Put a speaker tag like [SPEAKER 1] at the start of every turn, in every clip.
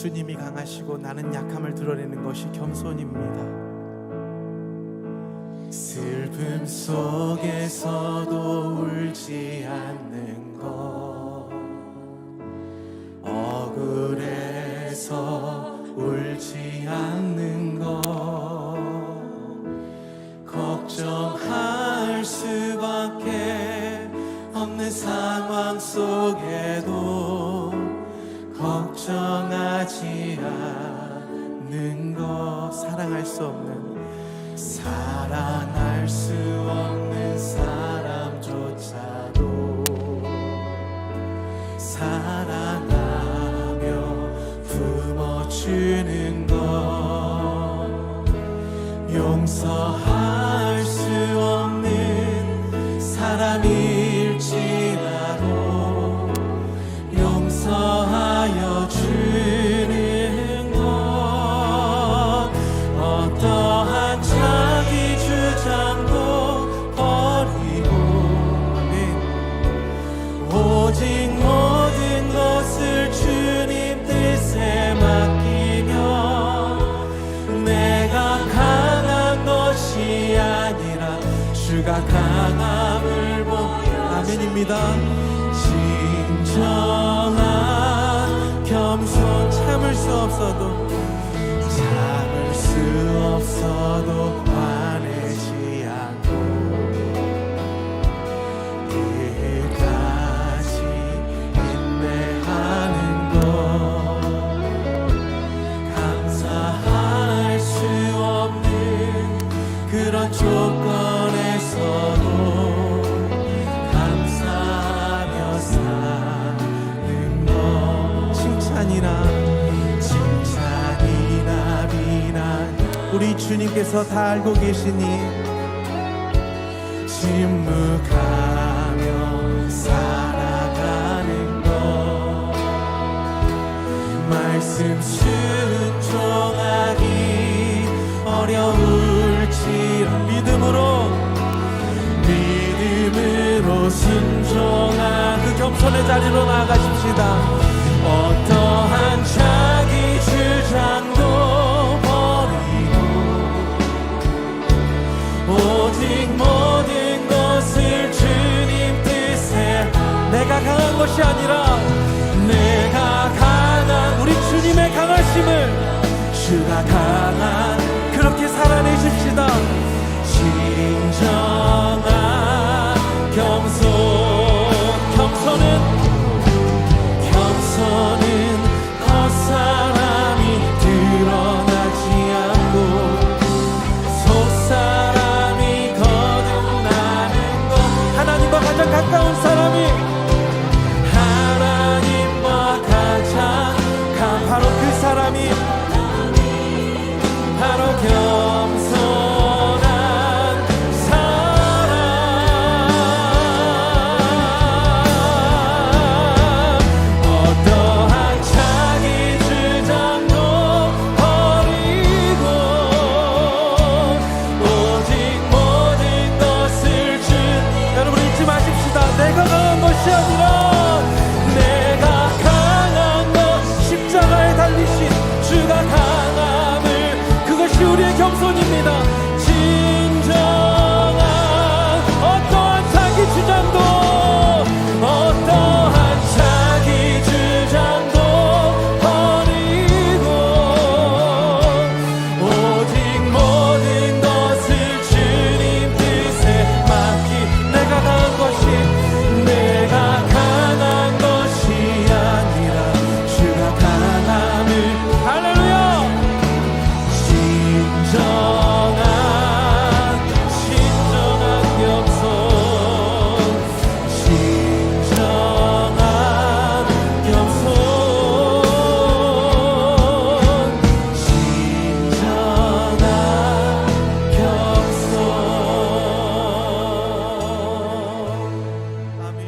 [SPEAKER 1] 주님이 강하시고 나는 약함을 드러내는 것이 겸손입니다. 슬픔 속에서도 울지 않는 것, 억울해서 울지 않는 것, 걱정할 수밖에 없는 상황 속에도 걱정하지 않는 것, 사랑할 수 없는, 사랑할 수 없는 사람조차도 사랑하며 품어주는 것, 용서할 수 없는 사람일지라도 용서하여 주는 것, 어떠한 자기 주장도 버리고 오직 모든 것을 주님 뜻에 맡기며 내가 강한 것이 아니라 주가 강함을 보여, 아멘입니다. 진정한 겸손, 참을 수 없어도 화내지 않고 끝까지 인내하는 것, 감사할 수 없는 그런 조건에서도 감사하며 사는 것, 칭찬이나 비난 우리 주님께서 다 알고 계시니 침묵하며 살아가는 것, 말씀 순종하기 어려울지라 믿음으로 순종한 그 겸손의 자리로 나아가십시다. 어떠한 자기 주장도 오직 모든 것을 주님 뜻에, 내가 강한 것이 아니라 내가 강한, 우리 주님의 강하심을 주가 강한, 그렇게 살아내십시다. 진정한 겸손은 겉사람이 드러나지 않고 속사람이 거듭나는 것, 하나님과 가장 가까운 사람이, 하나님과 가장 바로 그 사람이 바로 겸손한 사람. 어떠한 자기 주장도 버리고 오직 모든 것을 여러분 잊지 마십시다. 내가 강한 것이 아니라 내가 강한 것, 십자가에 달리신 주가 강함을, 그것이 우리의 겸손입니다. 진정한 어떠한 자기 주장도 버리고 오직 모든 것을 주님 뜻에 맡기, 내가 강한 것이 아니라 주가 강함을, 할렐루야. 진정한 겸손, 진정한 겸손, 진정한 겸손. 아멘.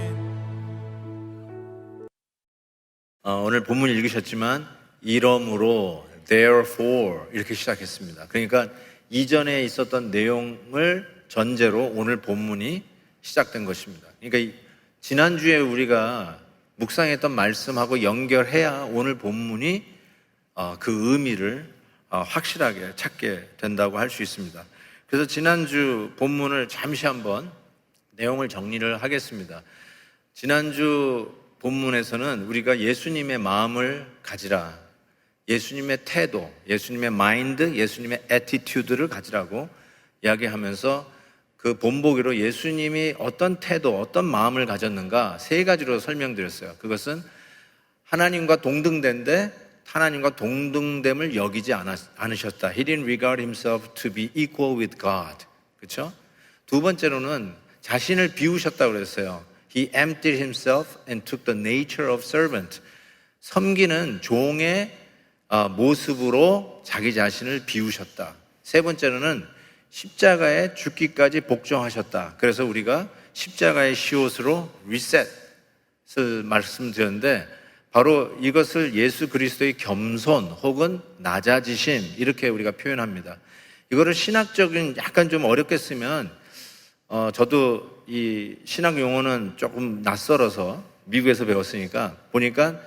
[SPEAKER 2] 오늘 본문 읽으셨지만 이러므로 therefore 이렇게 시작했습니다. 그러니까 이전에 있었던 내용을 전제로 오늘 본문이 시작된 것입니다. 그러니까 지난주에 우리가 묵상했던 말씀하고 연결해야 오늘 본문이 그 의미를 확실하게 찾게 된다고 할 수 있습니다. 그래서 지난주 본문을 잠시 한번 내용을 정리를 하겠습니다. 지난주 본문에서는 우리가 예수님의 마음을 가지라, 예수님의 태도, 예수님의 마인드, 예수님의 애티튜드를 가지라고 이야기하면서 그 본보기로 예수님이 어떤 태도, 어떤 마음을 가졌는가 세 가지로 설명드렸어요. 그것은 하나님과 동등된데 하나님과 동등됨을 여기지 않으셨다. He didn't regard himself to be equal with God. 그렇죠? 두 번째로는 자신을 비우셨다고 그랬어요. He emptied himself and took the nature of servant. 섬기는 종의 모습으로 자기 자신을 비우셨다. 세 번째로는 십자가에 죽기까지 복종하셨다. 그래서 우리가 십자가의 시옷으로 리셋을 말씀드렸는데 바로 이것을 예수 그리스도의 겸손 혹은 낮아지심 이렇게 우리가 표현합니다. 이거를 신학적인 약간 좀 어렵게 쓰면 저도 이 신학 용어는 조금 낯설어서 미국에서 배웠으니까 보니까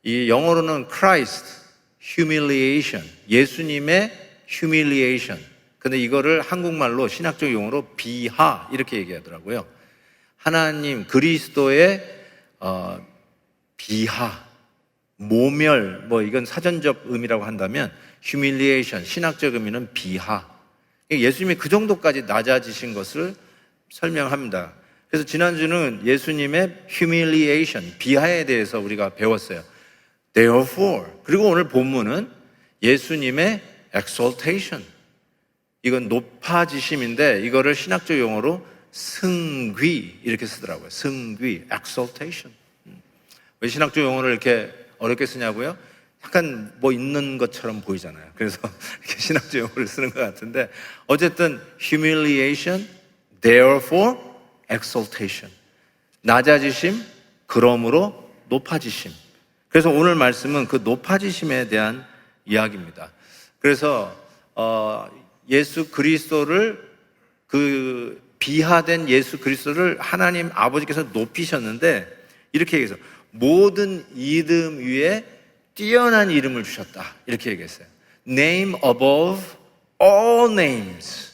[SPEAKER 2] 이 영어로는 Christ humiliation, 예수님의 humiliation. 근데 이거를 한국말로 신학적 용어로 비하 이렇게 얘기하더라고요. 하나님 그리스도의 비하, 모멸, 뭐 이건 사전적 의미라고 한다면 humiliation, 신학적 의미는 비하. 예수님이 그 정도까지 낮아지신 것을 설명합니다. 그래서 지난주는 예수님의 humiliation, 비하에 대해서 우리가 배웠어요. Therefore, 그리고 오늘 본문은 예수님의 exaltation. 이건 높아지심인데 이거를 신학적 용어로 승귀 이렇게 쓰더라고요. 승귀, exaltation. 왜 신학적 용어를 이렇게 어렵게 쓰냐고요? 약간 뭐 있는 것처럼 보이잖아요. 그래서 이렇게 신학적 용어를 쓰는 것 같은데 어쨌든 humiliation, therefore exaltation. 낮아지심, 그러므로 높아지심. 그래서 오늘 말씀은 그 높아지심에 대한 이야기입니다. 그래서 예수 그리스도를 그 비하된 예수 그리스도를 하나님 아버지께서 높이셨는데 이렇게 얘기해서 모든 이름 위에 뛰어난 이름을 주셨다. 이렇게 얘기했어요. Name above all names.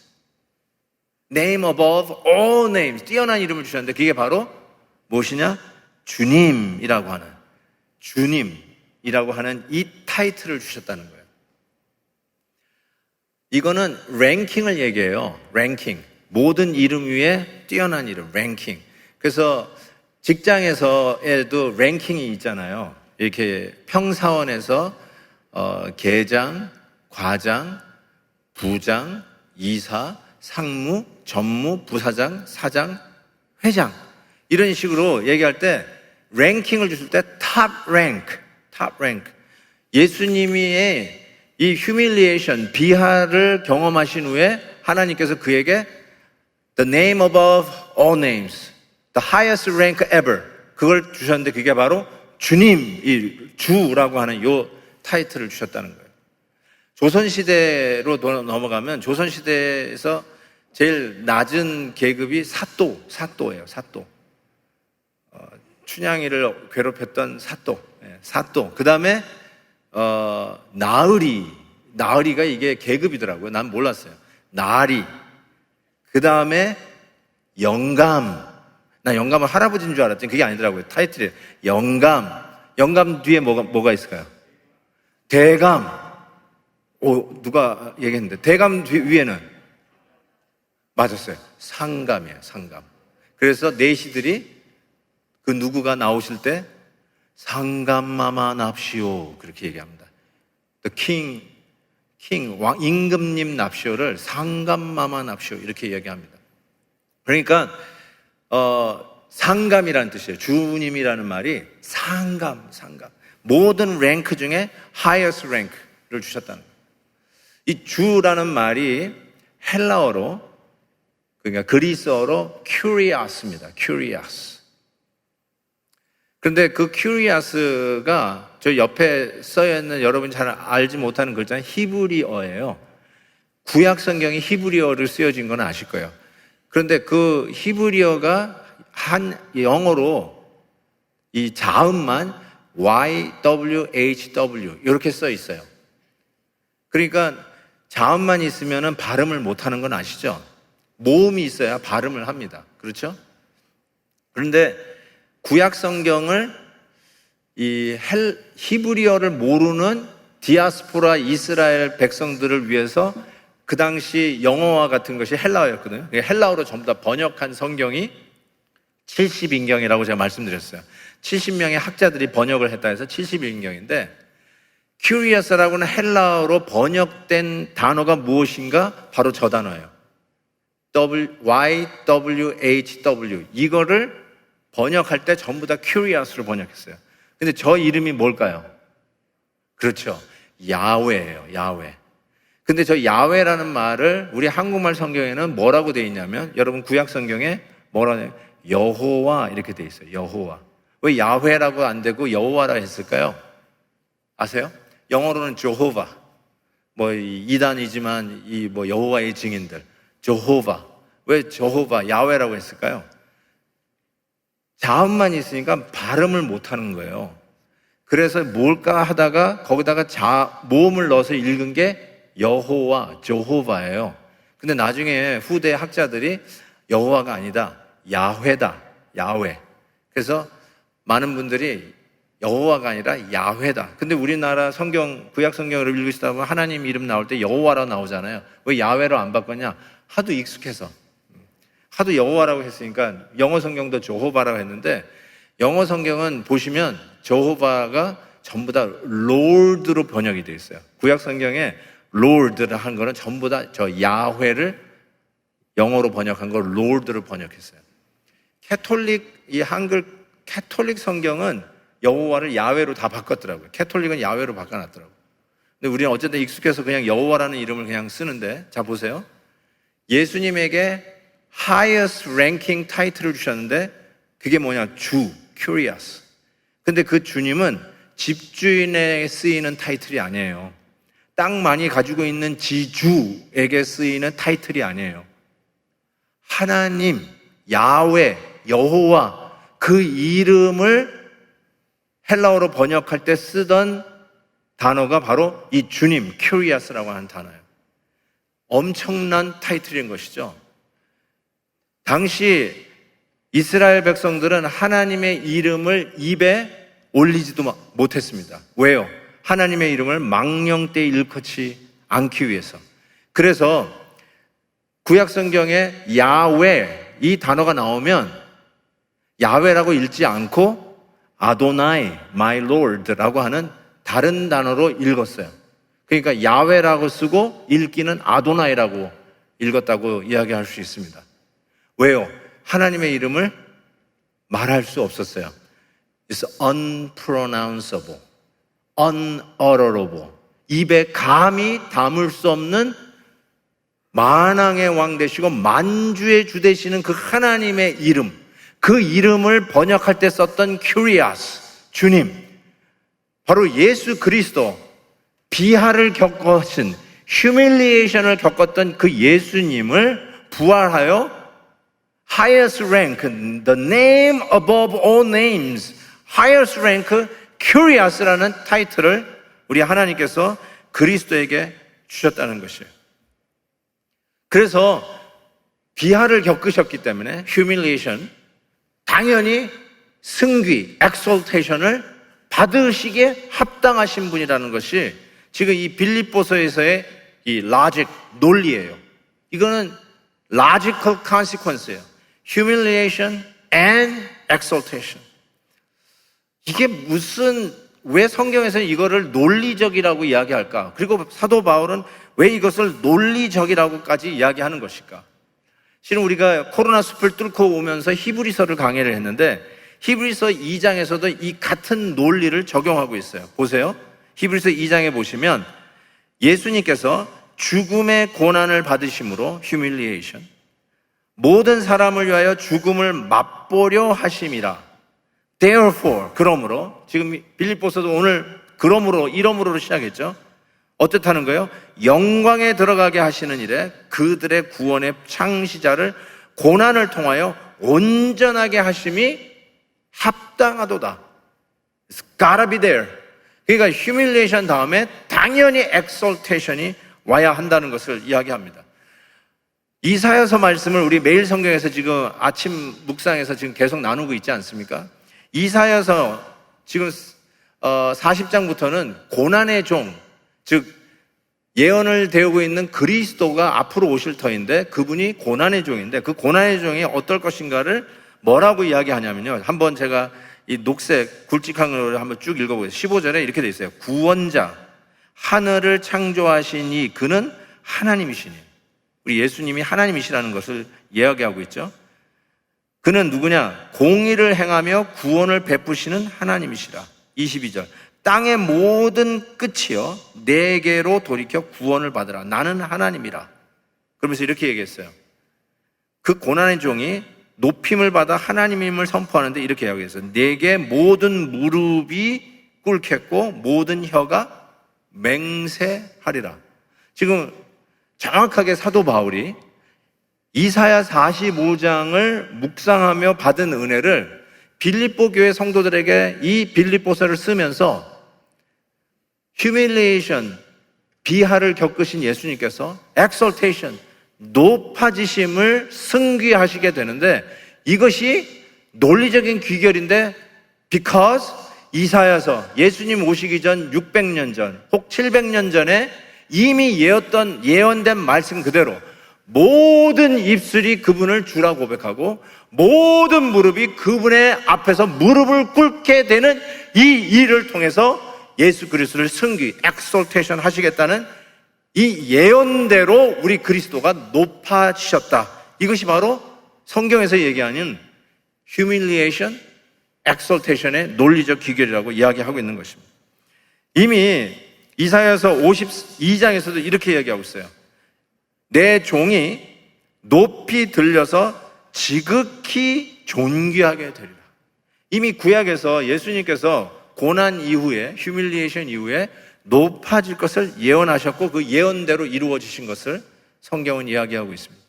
[SPEAKER 2] Name above all names. 뛰어난 이름을 주셨는데 그게 바로 무엇이냐? 주님이라고 하는, 주님이라고 하는 이 타이틀을 주셨다는 거예요. 이거는 랭킹을 얘기해요. 랭킹. 모든 이름 위에 뛰어난 이름, 랭킹. 그래서 직장에서에도 랭킹이 있잖아요. 이렇게 평사원에서 계장, 과장, 부장, 이사, 상무, 전무, 부사장, 사장, 회장 이런 식으로 얘기할 때 랭킹을 주실 때 탑 랭크. 예수님의 이 humiliation, 비하를 경험하신 후에 하나님께서 그에게 the name above all names, the highest rank ever 그걸 주셨는데 그게 바로 주님, 주라고 하는 요 타이틀을 주셨다는 거예요. 조선시대로 넘어가면 조선시대에서 제일 낮은 계급이 사또예요. 사또. 춘향이를 괴롭혔던 사또. 그 다음에 나으리가 이게 계급이더라고요. 난 몰랐어요. 나리. 그 다음에 영감. 나 영감은 할아버지인 줄 알았더니 그게 아니더라고요. 타이틀이 영감 뒤에 뭐가 있을까요? 대감. 누가 얘기했는데 대감 위에는 맞았어요. 상감이에요. 상감. 그래서 내시들이 그 누구가 나오실 때 상감마마 납시오 그렇게 얘기합니다. The king 왕 임금님 납시오를 상감마마 납시오 이렇게 얘기합니다. 그러니까 상감이라는 뜻이에요. 주님이라는 말이 상감. 모든 랭크 중에 highest rank를 주셨다는 거예요. 이 주라는 말이 헬라어로 그러니까 그리스어로 curios입니다. curious. 그런데 그 curious가 저 옆에 써있는 여러분이 잘 알지 못하는 글자는 히브리어예요. 구약 성경이 히브리어를 쓰여진 건 아실 거예요. 그런데 그 히브리어가 한 영어로 이 자음만 YWHW 이렇게 써 있어요. 그러니까 자음만 있으면 발음을 못하는 건 아시죠? 모음이 있어야 발음을 합니다. 그렇죠? 그런데 구약 성경을 이 히브리어를 모르는 디아스포라 이스라엘 백성들을 위해서 그 당시 영어와 같은 것이 헬라어였거든요. 헬라어로 전부 다 번역한 성경이 70인경이라고 제가 말씀드렸어요. 70명의 학자들이 번역을 했다 해서 70인경인데 curious라고는 헬라어로 번역된 단어가 무엇인가? 바로 저 단어예요. YWHW 이거를 번역할 때 전부 다 curious로 번역했어요. 근데 저 이름이 뭘까요? 그렇죠. 야훼예요. 야훼. 근데 저 야훼라는 말을 우리 한국말 성경에는 뭐라고 되어 있냐면 여러분 구약 성경에 뭐라고 해요? 여호와 이렇게 되어 있어요. 여호와. 왜 야훼라고 안 되고 여호와라 했을까요? 아세요? 영어로는 조호바. 뭐 이단이지만 이 뭐 여호와의 증인들. 조호바. 왜 조호바 야훼라고 했을까요? 자음만 있으니까 발음을 못 하는 거예요. 그래서 뭘까 하다가 거기다가 모음을 넣어서 읽은 게 여호와, 조호바예요. 근데 나중에 후대 학자들이 여호와가 아니다. 야훼다. 야훼. 그래서 많은 분들이 여호와가 아니라 야훼다. 근데 우리나라 성경, 구약 성경을 읽으시다 보면 하나님 이름 나올 때 여호와라 나오잖아요. 왜 야훼로 안 바꿨냐? 하도 익숙해서. 하도 여호와라고 했으니까 영어 성경도 조호바라고 했는데 영어 성경은 보시면 조호바가 전부 다 롤드로 번역이 되어 있어요. 구약 성경에 롤드를 한 거는 전부 다 저 야훼를 영어로 번역한 걸 롤드로 번역했어요. 이 한글 캐톨릭 성경은 여호와를 야훼로 다 바꿨더라고요. 캐톨릭은 야훼로 바꿔놨더라고요. 근데 우리는 어쨌든 익숙해서 그냥 여호와라는 이름을 그냥 쓰는데 자 보세요. 예수님에게 highest ranking 타이틀을 주셨는데 그게 뭐냐? 주, curious. 근데 그 주님은 집주인에 쓰이는 타이틀이 아니에요. 땅 많이 가지고 있는 지주에게 쓰이는 타이틀이 아니에요. 하나님, 야훼, 여호와 그 이름을 헬라어로 번역할 때 쓰던 단어가 바로 이 주님, curious라고 하는 단어예요. 엄청난 타이틀인 것이죠. 당시 이스라엘 백성들은 하나님의 이름을 입에 올리지도 못했습니다. 왜요? 하나님의 이름을 망령되이 일컫지 않기 위해서. 그래서 구약 성경에 야훼 이 단어가 나오면 야훼라고 읽지 않고 아도나이, my lord라고 하는 다른 단어로 읽었어요. 그러니까 야훼라고 쓰고 읽기는 아도나이라고 읽었다고 이야기할 수 있습니다. 왜요? 하나님의 이름을 말할 수 없었어요. It's unpronounceable, unutterable. 입에 감히 담을 수 없는 만왕의 왕 되시고 만주의 주 되시는 그 하나님의 이름, 그 이름을 번역할 때 썼던 curious, 주님, 바로 예수 그리스도, 비하를 겪으신, humiliation을 겪었던 그 예수님을 부활하여 highest rank, the name above all names, highest rank, curious라는 타이틀을 우리 하나님께서 그리스도에게 주셨다는 것이에요. 그래서 비하를 겪으셨기 때문에 humiliation, 당연히 승귀, exaltation을 받으시기에 합당하신 분이라는 것이 지금 이 빌립보서에서의 이 logic, 논리예요. 이거는 logical consequence예요. humiliation and exaltation. 이게 왜 성경에서는 이거를 논리적이라고 이야기할까? 그리고 사도 바울은 왜 이것을 논리적이라고까지 이야기하는 것일까? 실은 우리가 코로나 숲을 뚫고 오면서 히브리서를 강의를 했는데 히브리서 2장에서도 이 같은 논리를 적용하고 있어요. 보세요. 히브리서 2장에 보시면 예수님께서 죽음의 고난을 받으심으로 humiliation, 모든 사람을 위하여 죽음을 맛보려 하심이라. Therefore, 그러므로, 지금 빌립보서도 오늘 그러므로, 이러므로로 시작했죠. 어떻다는 거예요? 영광에 들어가게 하시는 일에 그들의 구원의 창시자를 고난을 통하여 온전하게 하심이 합당하도다. It's gotta be there. 그러니까 humiliation 다음에 당연히 exaltation이 와야 한다는 것을 이야기합니다. 이사야서 말씀을 우리 매일 성경에서 지금 아침 묵상에서 지금 계속 나누고 있지 않습니까? 이사야서 지금 40장부터는 고난의 종, 즉 예언을 배우고 있는 그리스도가 앞으로 오실 터인데 그분이 고난의 종인데 그 고난의 종이 어떨 것인가를 뭐라고 이야기하냐면요. 한번 제가 이 녹색 굵직한 걸 한번 쭉 읽어보겠습니다. 15절에 이렇게 돼 있어요. 구원자, 하늘을 창조하시니 그는 하나님이시니. 우리 예수님이 하나님이시라는 것을 이야기하고 있죠. 그는 누구냐? 공의를 행하며 구원을 베푸시는 하나님이시라. 22절. 땅의 모든 끝이여 내게로 돌이켜 구원을 받으라. 나는 하나님이라. 그러면서 이렇게 얘기했어요. 그 고난의 종이 높임을 받아 하나님임을 선포하는데 이렇게 이야기했어요. 내게 모든 무릎이 꿇겠고 모든 혀가 맹세하리라. 지금 정확하게 사도 바울이 이사야 45장을 묵상하며 받은 은혜를 빌립보 교회 성도들에게 이 빌립보서를 쓰면서 humiliation, 비하를 겪으신 예수님께서 exaltation, 높아지심을 승귀하시게 되는데 이것이 논리적인 귀결인데 because 이사야서 예수님 오시기 전 600년 전 혹 700년 전에 이미 예언된 말씀 그대로 모든 입술이 그분을 주라 고백하고 모든 무릎이 그분의 앞에서 무릎을 꿇게 되는 이 일을 통해서 예수 그리스도를 승귀, exaltation 하시겠다는 이 예언대로 우리 그리스도가 높아지셨다. 이것이 바로 성경에서 얘기하는 humiliation, exaltation의 논리적 귀결이라고 이야기하고 있는 것입니다. 이미 이사야서 52장에서도 이렇게 이야기하고 있어요. 내 종이 높이 들려서 지극히 존귀하게 되리라. 이미 구약에서 예수님께서 고난 이후에 휴밀리에이션 이후에 높아질 것을 예언하셨고 그 예언대로 이루어지신 것을 성경은 이야기하고 있습니다.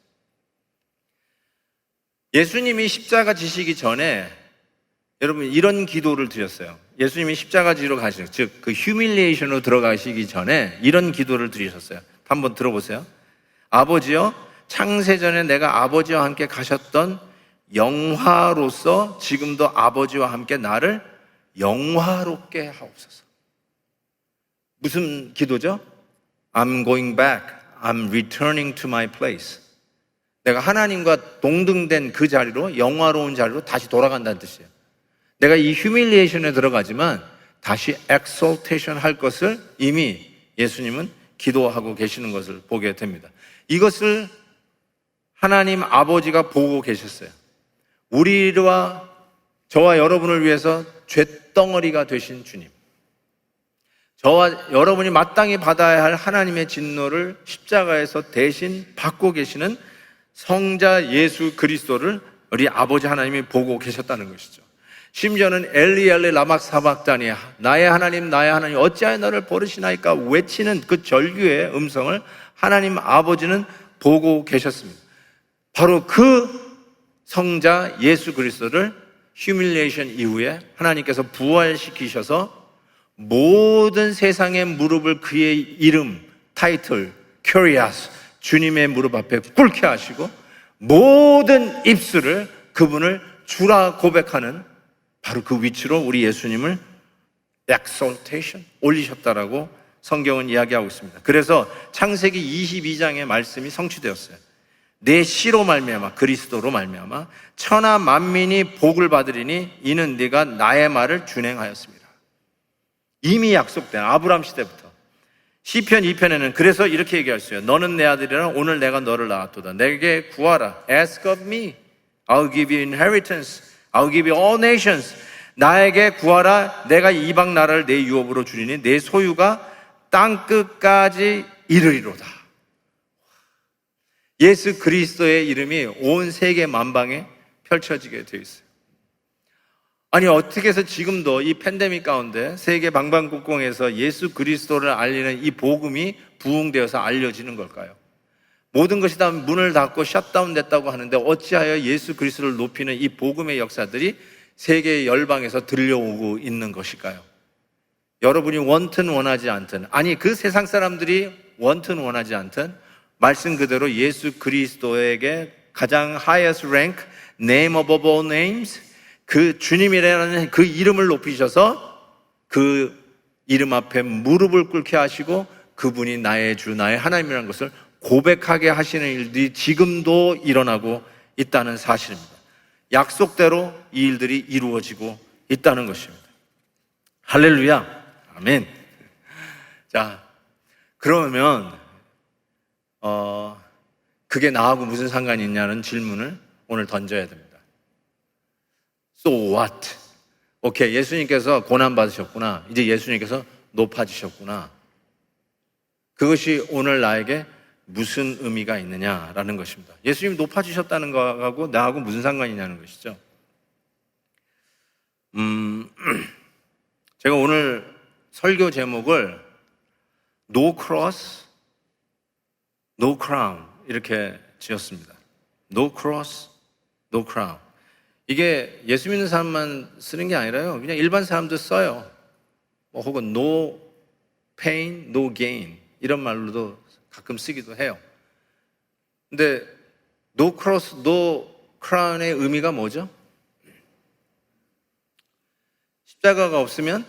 [SPEAKER 2] 예수님이 십자가 지시기 전에 여러분 이런 기도를 드렸어요. 예수님이 십자가 지로 가시죠. 즉 그 휴밀리에이션으로 들어가시기 전에 이런 기도를 드리셨어요. 한번 들어보세요. 아버지여, 창세전에 내가 아버지와 함께 가셨던 영화로서 지금도 아버지와 함께 나를 영화롭게 하옵소서. 무슨 기도죠? I'm going back. I'm returning to my place. 내가 하나님과 동등된 그 자리로, 영화로운 자리로 다시 돌아간다는 뜻이에요. 내가 이 휴밀리에이션에 들어가지만 다시 exaltation 할 것을 이미 예수님은 기도하고 계시는 것을 보게 됩니다. 이것을 하나님 아버지가 보고 계셨어요. 우리와 저와 여러분을 위해서 쇳덩어리가 되신 주님, 저와 여러분이 마땅히 받아야 할 하나님의 진노를 십자가에서 대신 받고 계시는 성자 예수 그리스도를 우리 아버지 하나님이 보고 계셨다는 것이죠. 심지어는 엘리 엘리 라막 사박다니, 나의 하나님 어찌하여 너를 버리시나이까 외치는 그 절규의 음성을 하나님 아버지는 보고 계셨습니다. 바로 그 성자 예수 그리스도를 휴밀리에이션 이후에 하나님께서 부활시키셔서 모든 세상의 무릎을 그의 이름, 타이틀, 큐리아스, 주님의 무릎 앞에 꿇게 하시고 모든 입술을 그분을 주라 고백하는 바로 그 위치로 우리 예수님을 exaltation, 올리셨다라고 성경은 이야기하고 있습니다. 그래서 창세기 22장의 말씀이 성취되었어요. 내 씨로 말미암아, 그리스도로 말미암아 천하 만민이 복을 받으리니 이는 네가 나의 말을 준행하였습니다. 이미 약속된 아브라함 시대부터. 시편 2편에는 그래서 이렇게 얘기했어요. 너는 내 아들이라 오늘 내가 너를 낳았도다. 내게 구하라. Ask of me. I'll give you inheritance. I'll give you all nations. 나에게 구하라. 내가 이방 나라를 내 유업으로 주리니 내 소유가 땅끝까지 이르리로다. 예수 그리스도의 이름이 온 세계 만방에 펼쳐지게 되어 있어요. 아니 어떻게 해서 지금도 이 팬데믹 가운데 세계 방방곡곡에서 예수 그리스도를 알리는 이 복음이 부흥되어서 알려지는 걸까요? 모든 것이 다 문을 닫고 셧다운 됐다고 하는데 어찌하여 예수 그리스도를 높이는 이 복음의 역사들이 세계의 열방에서 들려오고 있는 것일까요? 여러분이 원튼 원하지 않든, 아니 그 세상 사람들이 원튼 원하지 않든 말씀 그대로 예수 그리스도에게 가장 highest rank, name above all names, 그 주님이라는 그 이름을 높이셔서 그 이름 앞에 무릎을 꿇게 하시고 그분이 나의 주, 나의 하나님이라는 것을 고백하게 하시는 일들이 지금도 일어나고 있다는 사실입니다. 약속대로 이 일들이 이루어지고 있다는 것입니다. 할렐루야, 아멘. 자, 그러면 그게 나하고 무슨 상관이 있냐는 질문을 오늘 던져야 됩니다. So what? 오케이, 예수님께서 고난받으셨구나. 이제 예수님께서 높아지셨구나. 그것이 오늘 나에게 무슨 의미가 있느냐라는 것입니다. 예수님이 높아지셨다는 거하고 나하고 무슨 상관이냐는 것이죠. 제가 오늘 설교 제목을 No Cross, No Crown 이렇게 지었습니다. No Cross, No Crown. 이게 예수 믿는 사람만 쓰는 게 아니라요, 그냥 일반 사람도 써요. 혹은 No Pain, No Gain 이런 말로도 가끔 쓰기도 해요. 근데 No Cross, No Crown의 의미가 뭐죠? 십자가가 없으면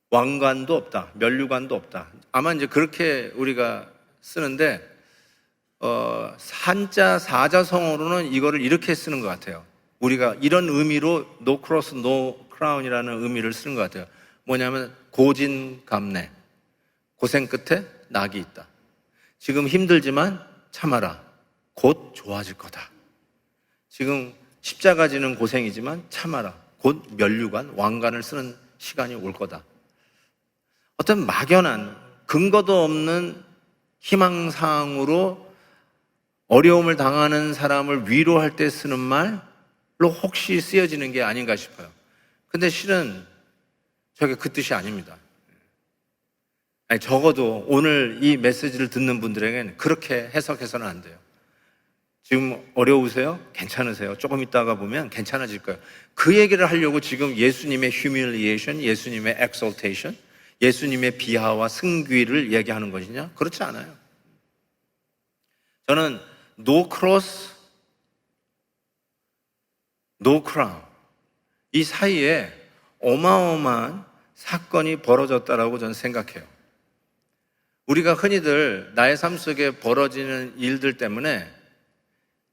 [SPEAKER 2] 왕관도 없다, 면류관도 없다. 아마 이제 그렇게 우리가 쓰는데 한자 사자성어로는 이거를 이렇게 쓰는 것 같아요. 우리가 이런 의미로 No Cross, No Crown이라는 의미를 쓰는 것 같아요. 뭐냐면 고진감래, 고생 끝에 낙이 있다. 지금 힘들지만 참아라, 곧 좋아질 거다. 지금 십자가 지는 고생이지만 참아라, 곧 면류관, 왕관을 쓰는 시간이 올 거다. 어떤 막연한 근거도 없는 희망사항으로 어려움을 당하는 사람을 위로할 때 쓰는 말로 혹시 쓰여지는 게 아닌가 싶어요. 근데 실은 저게 그 뜻이 아닙니다. 아니, 적어도 오늘 이 메시지를 듣는 분들에게는 그렇게 해석해서는 안 돼요. 지금 어려우세요? 괜찮으세요? 조금 있다가 보면 괜찮아질 거예요. 그 얘기를 하려고 지금 예수님의 humiliation, 예수님의 exaltation, 예수님의 비하와 승귀를 얘기하는 것이냐? 그렇지 않아요. 저는 No Cross, No Crown 이 사이에 어마어마한 사건이 벌어졌다라고 저는 생각해요. 우리가 흔히들 나의 삶 속에 벌어지는 일들 때문에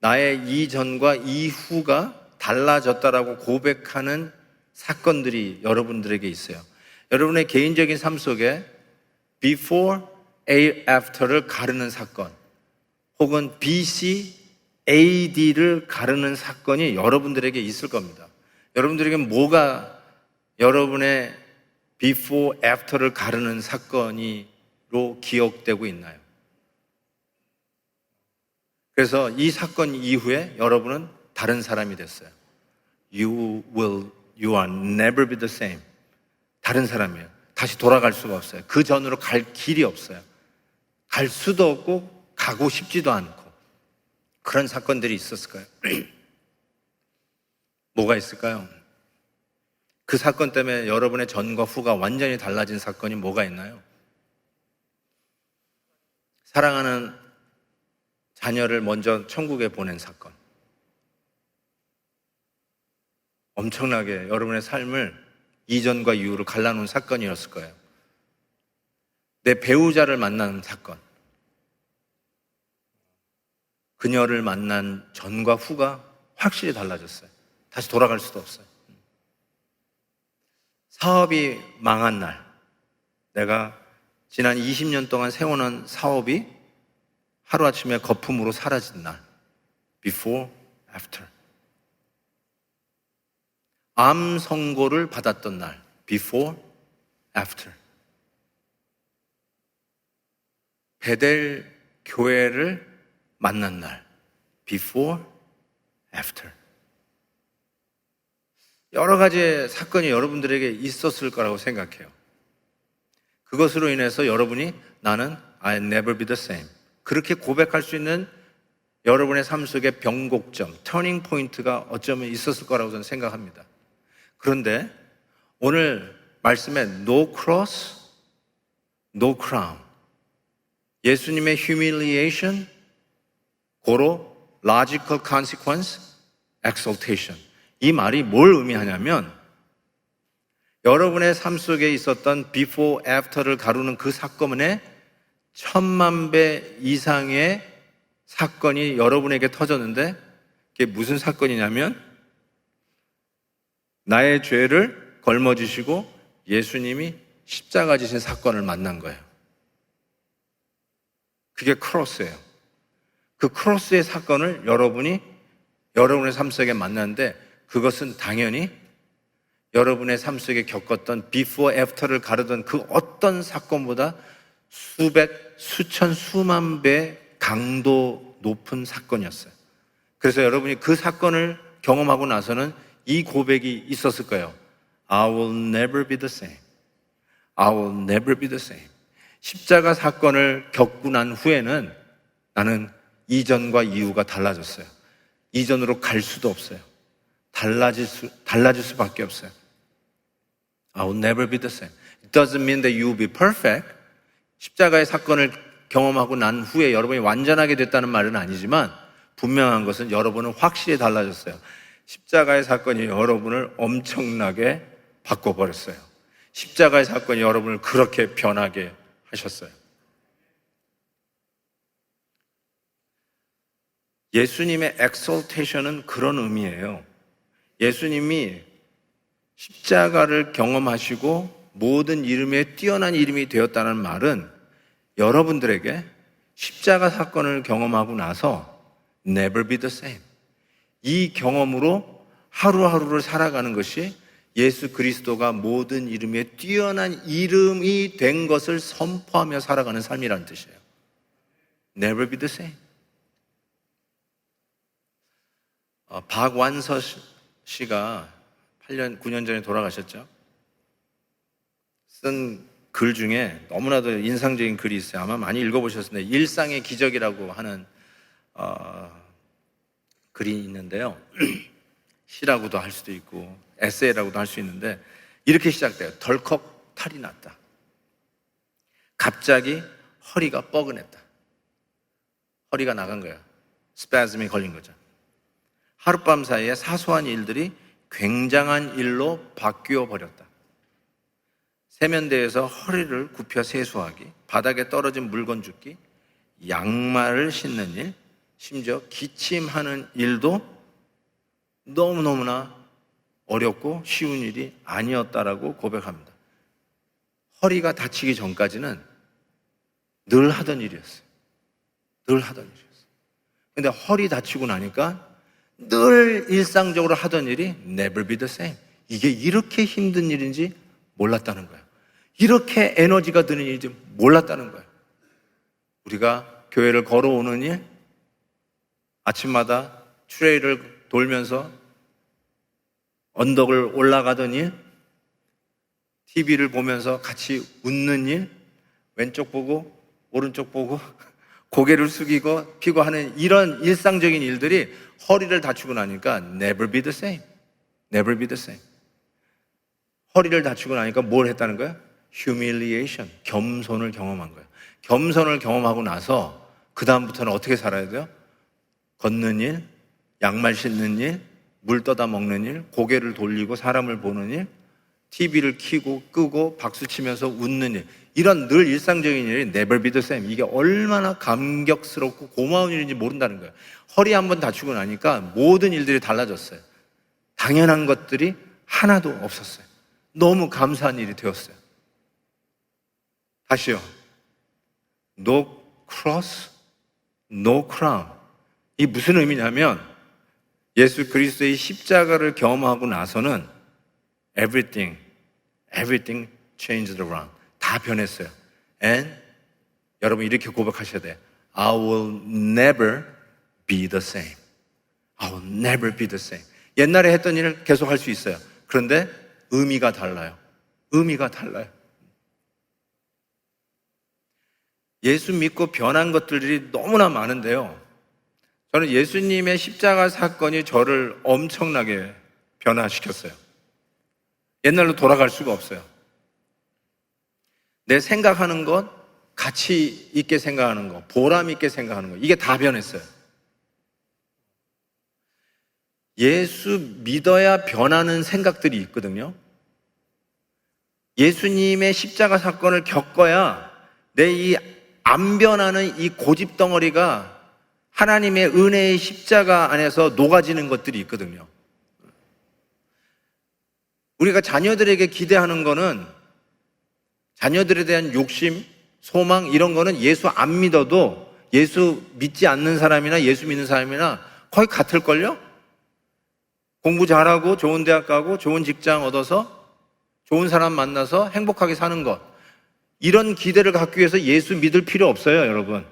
[SPEAKER 2] 나의 이전과 이후가 달라졌다라고 고백하는 사건들이 여러분들에게 있어요. 여러분의 개인적인 삶 속에 before, after를 가르는 사건, 혹은 BC, AD를 가르는 사건이 여러분들에게 있을 겁니다. 여러분들에게 뭐가 여러분의 before, after를 가르는 사건으로 기억되고 있나요? 그래서 이 사건 이후에 여러분은 다른 사람이 됐어요. You are never be the same. 다른 사람이에요. 다시 돌아갈 수가 없어요. 그 전으로 갈 길이 없어요. 갈 수도 없고 가고 싶지도 않고 그런 사건들이 있었을까요? 뭐가 있을까요? 그 사건 때문에 여러분의 전과 후가 완전히 달라진 사건이 뭐가 있나요? 사랑하는 자녀를 먼저 천국에 보낸 사건. 엄청나게 여러분의 삶을 이전과 이후로 갈라놓은 사건이었을 거예요. 내 배우자를 만난 사건. 그녀를 만난 전과 후가 확실히 달라졌어요. 다시 돌아갈 수도 없어요. 사업이 망한 날, 내가 지난 20년 동안 세워놓은 사업이 하루아침에 거품으로 사라진 날, before, after. 암 선고를 받았던 날, before, after. 베델 교회를 만난 날, before, after. 여러 가지의 사건이 여러분들에게 있었을 거라고 생각해요. 그것으로 인해서 여러분이 나는 I'll never be the same. 그렇게 고백할 수 있는 여러분의 삶 속에 변곡점, 터닝 포인트가 어쩌면 있었을 거라고 저는 생각합니다. 그런데 오늘 말씀에 no cross, no crown, 예수님의 humiliation, 고로 logical consequence, exaltation. 이 말이 뭘 의미하냐면 여러분의 삶 속에 있었던 before, after를 가르는 그 사건의 1000만 배 이상의 사건이 여러분에게 터졌는데 그게 무슨 사건이냐면 나의 죄를 걸머지시고 예수님이 십자가 지신 사건을 만난 거예요. 그게 크로스예요. 그 크로스의 사건을 여러분이 여러분의 삶 속에 만났는데 그것은 당연히 여러분의 삶 속에 겪었던 before, after를 가르던 그 어떤 사건보다 수백, 수천, 수만 배 강도 높은 사건이었어요. 그래서 여러분이 그 사건을 경험하고 나서는 이 고백이 있었을 거예요. I will never be the same. I will never be the same. 십자가 사건을 겪고 난 후에는 나는 이전과 이후가 달라졌어요. 이전으로 갈 수도 없어요. 달라질 수밖에 없어요. I will never be the same. It doesn't mean that you will be perfect. 십자가의 사건을 경험하고 난 후에 여러분이 완전하게 됐다는 말은 아니지만 분명한 것은 여러분은 확실히 달라졌어요. 십자가의 사건이 여러분을 엄청나게 바꿔버렸어요. 십자가의 사건이 여러분을 그렇게 변하게 하셨어요. 예수님의 exaltation은 그런 의미예요. 예수님이 십자가를 경험하시고 모든 이름에 뛰어난 이름이 되었다는 말은 여러분들에게 십자가 사건을 경험하고 나서 never be the same. 이 경험으로 하루하루를 살아가는 것이 예수 그리스도가 모든 이름에 뛰어난 이름이 된 것을 선포하며 살아가는 삶이라는 뜻이에요. Never be the same. 박완서 씨가 9년 전에 돌아가셨죠. 쓴 글 중에 너무나도 인상적인 글이 있어요. 아마 많이 읽어보셨을 텐데 일상의 기적이라고 하는 글이 있는데요. 시라고도 할 수도 있고 에세이라고도 할 수 있는데 이렇게 시작돼요. 덜컥 탈이 났다. 갑자기 허리가 뻐근했다. 허리가 나간 거야. 스패즘이 걸린 거죠. 하룻밤 사이에 사소한 일들이 굉장한 일로 바뀌어 버렸다. 세면대에서 허리를 굽혀 세수하기, 바닥에 떨어진 물건 줍기, 양말을 신는 일, 심지어 기침하는 일도 너무너무나 어렵고 쉬운 일이 아니었다라고 고백합니다. 허리가 다치기 전까지는 늘 하던 일이었어요. 늘 하던 일이었어요. 근데 허리 다치고 나니까 늘 일상적으로 하던 일이 never be the same. 이게 이렇게 힘든 일인지 몰랐다는 거예요. 이렇게 에너지가 드는 일인지 몰랐다는 거예요. 우리가 교회를 걸어오는 일, 아침마다 트레일을 돌면서 언덕을 올라가던 일, TV를 보면서 같이 웃는 일, 왼쪽 보고 오른쪽 보고 고개를 숙이고 피고 하는 이런 일상적인 일들이 허리를 다치고 나니까 never be the same. Never be the same. 허리를 다치고 나니까 뭘 했다는 거야? humiliation, 겸손을 경험한 거예요. 겸손을 경험하고 나서 그 다음부터는 어떻게 살아야 돼요? 걷는 일, 양말 신는 일, 물 떠다 먹는 일, 고개를 돌리고 사람을 보는 일, TV를 켜고 끄고 박수 치면서 웃는 일, 이런 늘 일상적인 일이 never be the same. 이게 얼마나 감격스럽고 고마운 일인지 모른다는 거예요. 허리 한번 다치고 나니까 모든 일들이 달라졌어요. 당연한 것들이 하나도 없었어요. 너무 감사한 일이 되었어요. 다시요. No cross, no crown. 이 무슨 의미냐면 예수 그리스도의 십자가를 경험하고 나서는 everything changed around. 다 변했어요. And 여러분 이렇게 고백하셔야 돼요. I will never be the same. I will never be the same. 옛날에 했던 일을 계속 할 수 있어요. 그런데 의미가 달라요. 의미가 달라요. 예수 믿고 변한 것들이 너무나 많은데요. 저는 예수님의 십자가 사건이 저를 엄청나게 변화시켰어요. 옛날로 돌아갈 수가 없어요. 내 생각하는 것, 가치 있게 생각하는 것, 보람 있게 생각하는 것, 이게 다 변했어요. 예수 믿어야 변하는 생각들이 있거든요. 예수님의 십자가 사건을 겪어야 내 이 안 변하는 이 고집 덩어리가 하나님의 은혜의 십자가 안에서 녹아지는 것들이 있거든요. 우리가 자녀들에게 기대하는 거는 자녀들에 대한 욕심, 소망 이런 거는 예수 안 믿어도 예수 믿지 않는 사람이나 예수 믿는 사람이나 거의 같을걸요? 공부 잘하고 좋은 대학 가고 좋은 직장 얻어서 좋은 사람 만나서 행복하게 사는 것, 이런 기대를 갖기 위해서 예수 믿을 필요 없어요, 여러분.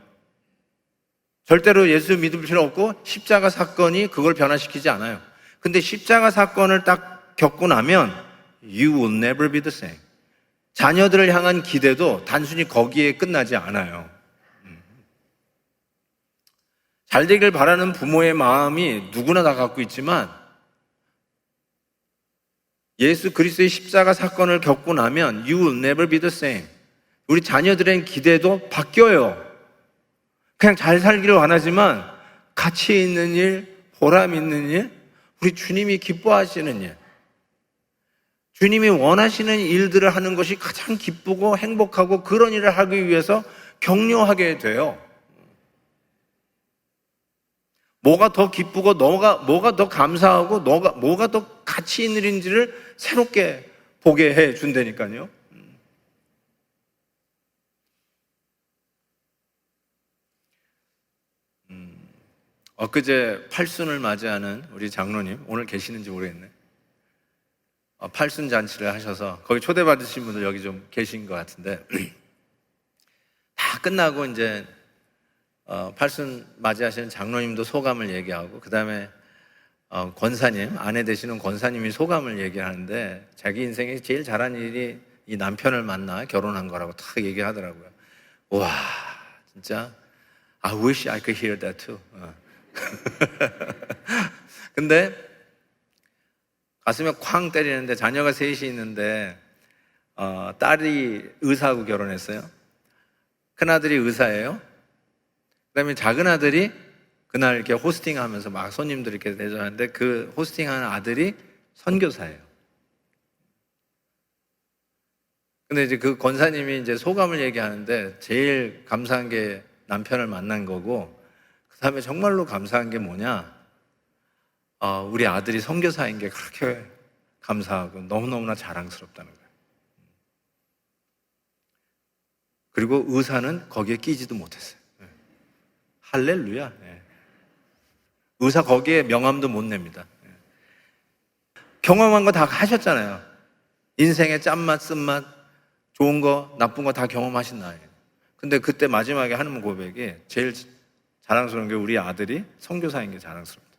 [SPEAKER 2] 절대로 예수 믿을 필요 없고 십자가 사건이 그걸 변화시키지 않아요. 근데 십자가 사건을 딱 겪고 나면 You will never be the same. 자녀들을 향한 기대도 단순히 거기에 끝나지 않아요. 잘 되길 바라는 부모의 마음이 누구나 다 갖고 있지만 예수 그리스도의 십자가 사건을 겪고 나면 You will never be the same. 우리 자녀들의 기대도 바뀌어요. 그냥 잘 살기를 원하지만 가치 있는 일, 보람 있는 일, 우리 주님이 기뻐하시는 일, 주님이 원하시는 일들을 하는 것이 가장 기쁘고 행복하고 그런 일을 하기 위해서 격려하게 돼요. 뭐가 더 기쁘고 뭐가 더 감사하고 뭐가 더 가치 있는 일인지를 새롭게 보게 해 준다니까요. 엊그제 팔순을 맞이하는 우리 장로님, 오늘 계시는지 모르겠네. 팔순 잔치를 하셔서 거기 초대받으신 분들 여기 좀 계신 것 같은데 다 끝나고 이제 팔순 맞이하시는 장로님도 소감을 얘기하고 그 다음에 권사님, 아내 되시는 권사님이 소감을 얘기하는데 자기 인생에 제일 잘한 일이 이 남편을 만나 결혼한 거라고 딱 얘기하더라고요. 와, 진짜 I wish I could hear that too. 근데 가슴에 쾅 때리는데 자녀가 셋이 있는데 딸이 의사하고 결혼했어요. 큰아들이 의사예요. 그다음에 작은 아들이 그날 이렇게 호스팅하면서 막 손님들 이렇게 대접하는데 그 호스팅하는 아들이 선교사예요. 근데 이제 그 권사님이 이제 소감을 얘기하는데 제일 감사한 게 남편을 만난 거고 그 다음에 정말로 감사한 게 뭐냐? 우리 아들이 선교사인 게 그렇게 감사하고 너무너무나 자랑스럽다는 거예요. 그리고 의사는 거기에 끼지도 못했어요. 할렐루야. 의사 거기에 명함도 못 냅니다. 경험한 거 다 하셨잖아요. 인생의 짠맛, 쓴맛, 좋은 거, 나쁜 거 다 경험하신 나이에요. 근데 그때 마지막에 하는 고백이 제일 자랑스러운 게 우리 아들이 선교사인 게 자랑스럽다.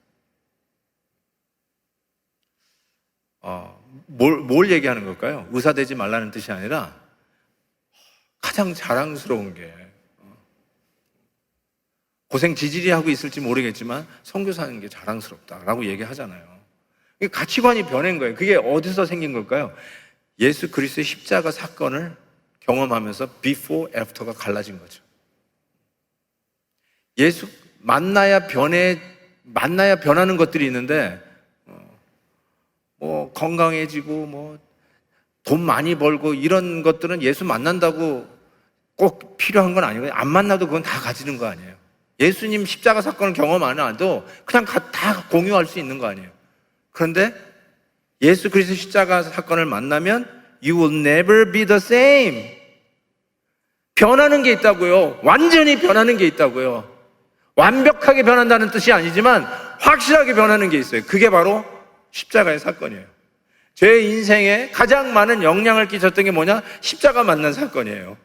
[SPEAKER 2] 뭘 얘기하는 걸까요? 의사 되지 말라는 뜻이 아니라 가장 자랑스러운 게 고생 지질이 하고 있을지 모르겠지만 선교사인 게 자랑스럽다라고 얘기하잖아요. 가치관이 변한 거예요. 그게 어디서 생긴 걸까요? 예수 그리스도의 십자가 사건을 경험하면서 before, after가 갈라진 거죠. 예수 만나야 변하는 것들이 있는데 뭐 건강해지고 뭐 돈 많이 벌고 이런 것들은 예수 만난다고 꼭 필요한 건 아니고요. 안 만나도 그건 다 가지는 거 아니에요. 예수님 십자가 사건을 경험 안 해도 그냥 다 공유할 수 있는 거 아니에요. 그런데 예수 그리스도 십자가 사건을 만나면 You will never be the same. 변하는 게 있다고요. 완전히 변하는 게 있다고요. 완벽하게 변한다는 뜻이 아니지만 확실하게 변하는 게 있어요. 그게 바로 십자가의 사건이에요. 제 인생에 가장 많은 영향을 끼쳤던 게 뭐냐? 십자가 만난 사건이에요.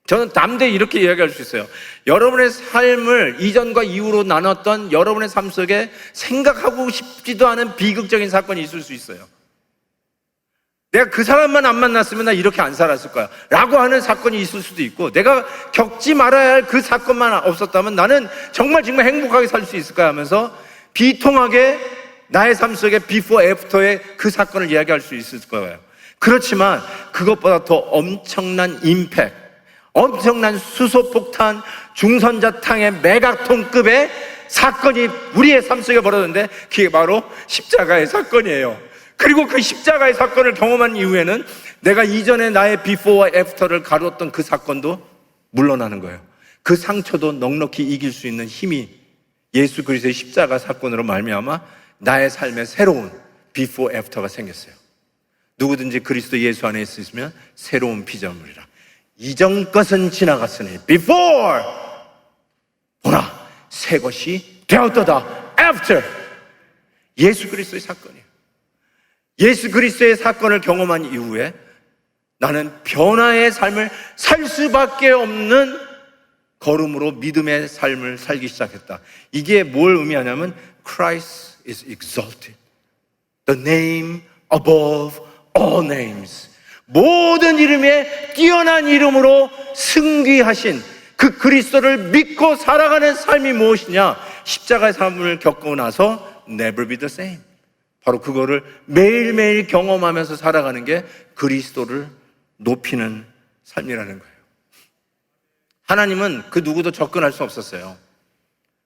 [SPEAKER 2] 저는 담대히 이렇게 이야기할 수 있어요. 여러분의 삶을 이전과 이후로 나눴던 여러분의 삶 속에 생각하고 싶지도 않은 비극적인 사건이 있을 수 있어요. 내가 그 사람만 안 만났으면 나 이렇게 안 살았을 거야 라고 하는 사건이 있을 수도 있고, 내가 겪지 말아야 할 그 사건만 없었다면 나는 정말 행복하게 살 수 있을 거야 하면서 비통하게 나의 삶 속에 비포 애프터의 그 사건을 이야기할 수 있을 거예요. 그렇지만 그것보다 더 엄청난 임팩트, 엄청난 수소폭탄, 중선자탕의 메가톤급의 사건이 우리의 삶 속에 벌어졌는데, 그게 바로 십자가의 사건이에요. 그리고 그 십자가의 사건을 경험한 이후에는 내가 이전에 나의 비포와 애프터를 가루었던 그 사건도 물러나는 거예요. 그 상처도 넉넉히 이길 수 있는 힘이 예수 그리스도의 십자가 사건으로 말미암아 나의 삶에 새로운 비포 애프터가 생겼어요. 누구든지 그리스도 예수 안에 있으면 새로운 피조물이라. 이전 것은 지나갔으니 before 보라 새 것이 되었도다. after 예수 그리스도의 사건이에요. 예수 그리스도의 사건을 경험한 이후에 나는 변화의 삶을 살 수밖에 없는 걸음으로 믿음의 삶을 살기 시작했다. 이게 뭘 의미하냐면 Christ is exalted, the name above all names. 모든 이름에 뛰어난 이름으로 승귀하신 그 그리스도를 믿고 살아가는 삶이 무엇이냐? 십자가의 삶을 겪고 나서 never be the same. 바로 그거를 매일매일 경험하면서 살아가는 게 그리스도를 높이는 삶이라는 거예요. 하나님은 그 누구도 접근할 수 없었어요.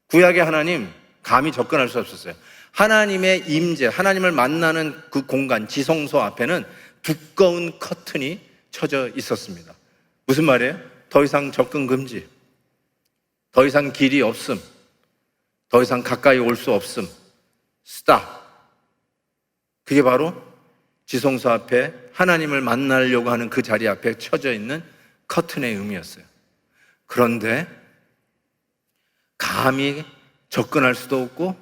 [SPEAKER 2] 구약의 하나님 감히 접근할 수 없었어요. 하나님의 임재, 하나님을 만나는 그 공간, 지성소 앞에는 두꺼운 커튼이 쳐져 있었습니다. 무슨 말이에요? 더 이상 접근 금지, 더 이상 길이 없음, 더 이상 가까이 올 수 없음, 스탑. 그게 바로 지성소 앞에 하나님을 만나려고 하는 그 자리 앞에 쳐져 있는 커튼의 의미였어요. 그런데 감히 접근할 수도 없고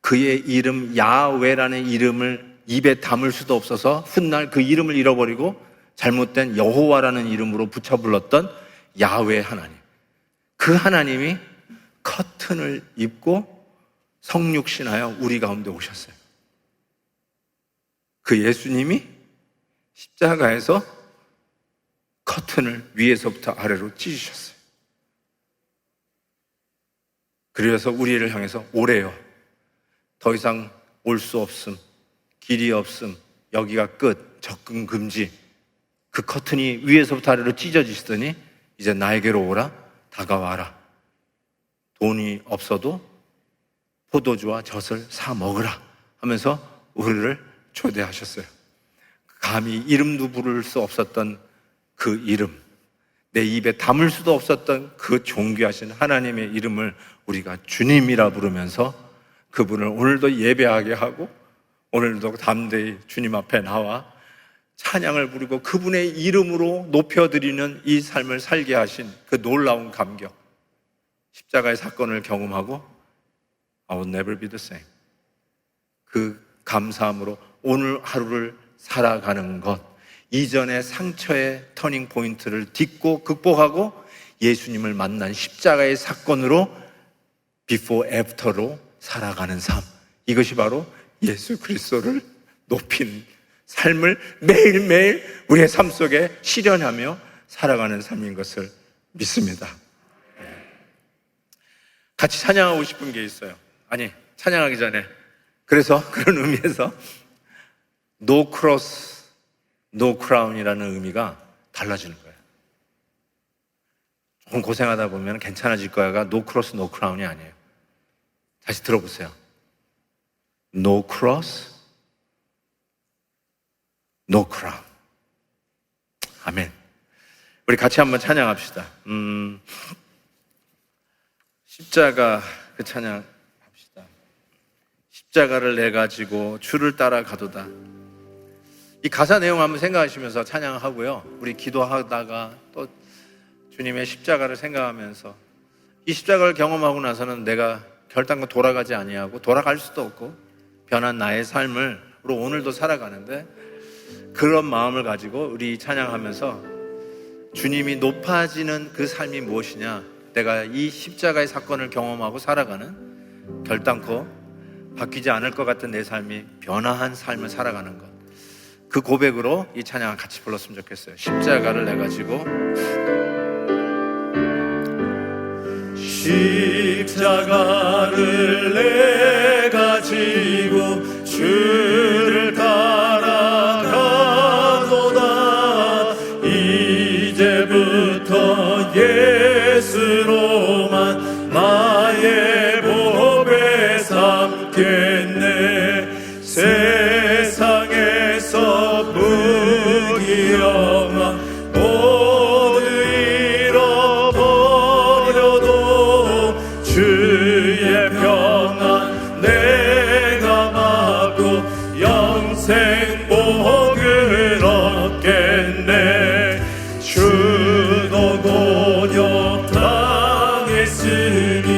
[SPEAKER 2] 그의 이름 야훼라는 이름을 입에 담을 수도 없어서 훗날 그 이름을 잃어버리고 잘못된 여호와라는 이름으로 붙여 불렀던 야훼 하나님, 그 하나님이 커튼을 입고 성육신하여 우리 가운데 오셨어요. 그 예수님이 십자가에서 커튼을 위에서부터 아래로 찢으셨어요. 그래서 우리를 향해서 오래요, 더 이상 올 수 없음, 길이 없음, 여기가 끝, 접근 금지. 그 커튼이 위에서부터 아래로 찢어지시더니 이제 나에게로 오라, 다가와라. 돈이 없어도 포도주와 젖을 사 먹으라 하면서 우리를 초대하셨어요. 감히 이름도 부를 수 없었던 그 이름, 내 입에 담을 수도 없었던 그 존귀하신 하나님의 이름을 우리가 주님이라 부르면서 그분을 오늘도 예배하게 하고 오늘도 담대히 주님 앞에 나와 찬양을 부르고 그분의 이름으로 높여드리는 이 삶을 살게 하신 그 놀라운 감격, 십자가의 사건을 경험하고 I will never be the same. 그 감사함으로 오늘 하루를 살아가는 것, 이전의 상처의 터닝 포인트를 딛고 극복하고 예수님을 만난 십자가의 사건으로 비포 애프터로 살아가는 삶, 이것이 바로 예수 그리스도를 높이는 삶을 매일매일 우리의 삶 속에 실현하며 살아가는 삶인 것을 믿습니다. 같이 찬양하고 싶은 게 있어요. 아니, 찬양하기 전에, 그래서 그런 의미에서 No cross, no crown이라는 의미가 달라지는 거예요. 조금 고생하다 보면 괜찮아질 거야가 No cross, no crown이 아니에요. 다시 들어보세요. No cross, no crown. 아멘. 우리 같이 한번 찬양합시다. 십자가 그 찬양 합시다. 십자가를 내 가지고 주를 따라가도다. 이 가사 내용 한번 생각하시면서 찬양하고요, 우리 기도하다가 또 주님의 십자가를 생각하면서 이 십자가를 경험하고 나서는 내가 결단코 돌아가지 아니하고 돌아갈 수도 없고 변한 나의 삶으로 오늘도 살아가는데, 그런 마음을 가지고 우리 찬양하면서 주님이 높아지는 그 삶이 무엇이냐, 내가 이 십자가의 사건을 경험하고 살아가는, 결단코 바뀌지 않을 것 같은 내 삶이 변화한 삶을 살아가는 것, 그 고백으로 이 찬양을 같이 불렀으면 좋겠어요. 십자가를 내가 지고.
[SPEAKER 1] 십자가를 내가 지고 주를 따라가도다. 이제부터 예수로만 나의 보배 삼겠네. 세상에서 무기영화 모두 잃어버려도 주의 평안 내가 받고 영생 복을 얻겠네. 주도 곤욕 당했으니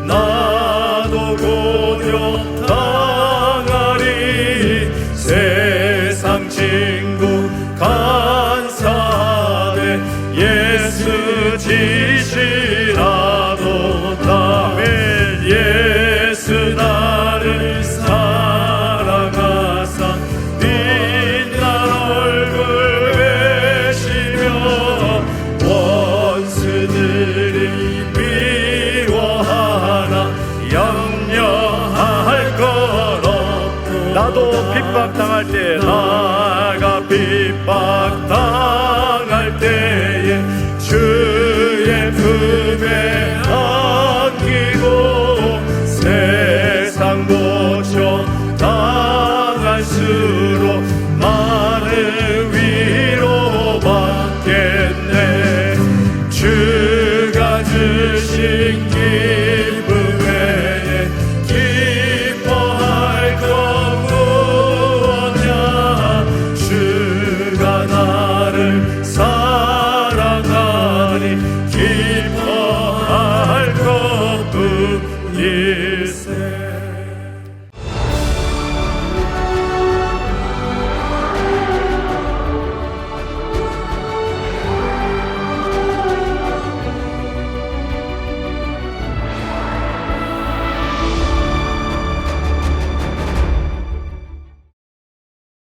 [SPEAKER 1] 나도 곤욕 당하리. 세상 친구 간사하되 예수 지시라도다. 예수 나를 사랑하사 빛난 얼굴 외시며 원수들이 미워하나 염려할 것 없고. 나도 핍박당할 때 나가 핍박당할 때에 주의 품에 안기고 세상 고쳐 당할수록 많은 위로 받겠네. 주가 주신 기쁨 외에 기뻐할 것 무엇냐. 주가 나를 사랑하니 기뻐할 것뿐이야.